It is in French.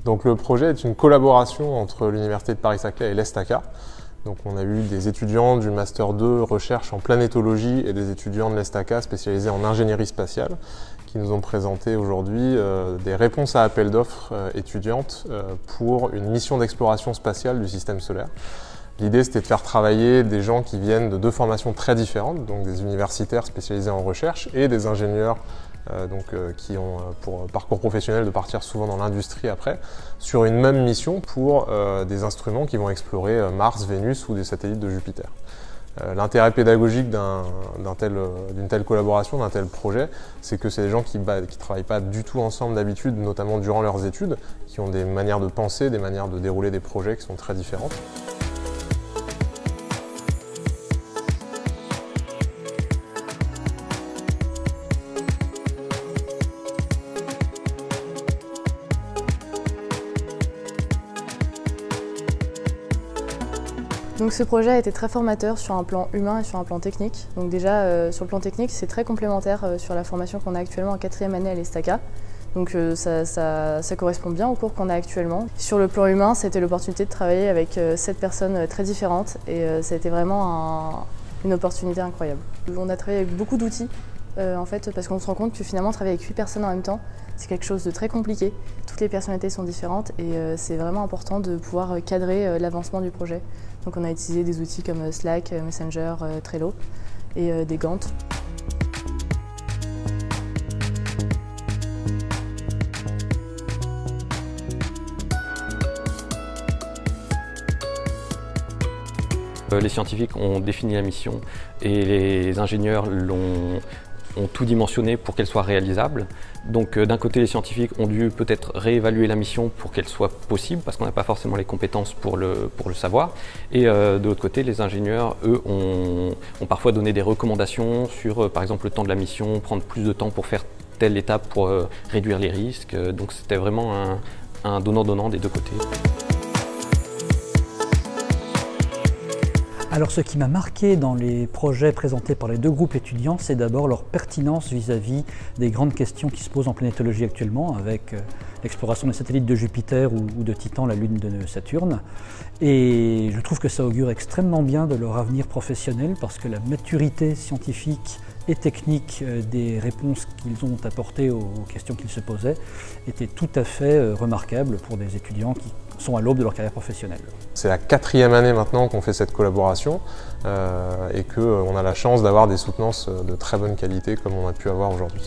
Donc le projet est une collaboration entre l'Université de Paris-Saclay et l'ESTACA. Donc on a eu des étudiants du Master 2 recherche en planétologie et des étudiants de l'ESTACA spécialisés en ingénierie spatiale qui nous ont présenté aujourd'hui des réponses à appel d'offres étudiantes pour une mission d'exploration spatiale du système solaire. L'idée, c'était de faire travailler des gens qui viennent de deux formations très différentes, donc des universitaires spécialisés en recherche et des ingénieurs qui ont pour parcours professionnel de partir souvent dans l'industrie après, sur une même mission pour des instruments qui vont explorer Mars, Vénus ou des satellites de Jupiter. L'intérêt pédagogique d'une telle collaboration, d'un tel projet, c'est que c'est des gens qui ne travaillent pas du tout ensemble d'habitude, notamment durant leurs études, qui ont des manières de penser, des manières de dérouler des projets qui sont très différentes. Donc ce projet a été très formateur sur un plan humain et sur un plan technique. Donc déjà sur le plan technique, c'est très complémentaire sur la formation qu'on a actuellement en 4e année à l'ESTACA. Donc ça correspond bien au cours qu'on a actuellement. Sur le plan humain, c'était l'opportunité de travailler avec 7 personnes très différentes et ça a été vraiment une opportunité incroyable. On a travaillé avec beaucoup d'outils en fait, parce qu'on se rend compte que finalement travailler avec 8 personnes en même temps, c'est quelque chose de très compliqué. Toutes les personnalités sont différentes et c'est vraiment important de pouvoir cadrer l'avancement du projet. Donc on a utilisé des outils comme Slack, Messenger, Trello et des Gantt. Les scientifiques ont défini la mission et les ingénieurs ont tout dimensionné pour qu'elle soit réalisable. Donc d'un côté, les scientifiques ont dû peut-être réévaluer la mission pour qu'elle soit possible, parce qu'on n'a pas forcément les compétences pour le savoir. Et de l'autre côté, les ingénieurs, eux, ont parfois donné des recommandations sur, par exemple, le temps de la mission, prendre plus de temps pour faire telle étape pour réduire les risques. Donc c'était vraiment un donnant-donnant des deux côtés. Alors ce qui m'a marqué dans les projets présentés par les deux groupes étudiants, c'est d'abord leur pertinence vis-à-vis des grandes questions qui se posent en planétologie actuellement, avec l'exploration des satellites de Jupiter ou de Titan, la lune de Saturne. Et je trouve que ça augure extrêmement bien de leur avenir professionnel, parce que la maturité scientifique et technique des réponses qu'ils ont apportées aux questions qu'ils se posaient était tout à fait remarquable pour des étudiants qui sont à l'aube de leur carrière professionnelle. C'est la 4e année maintenant qu'on fait cette collaboration et qu'on a la chance d'avoir des soutenances de très bonne qualité comme on a pu avoir aujourd'hui.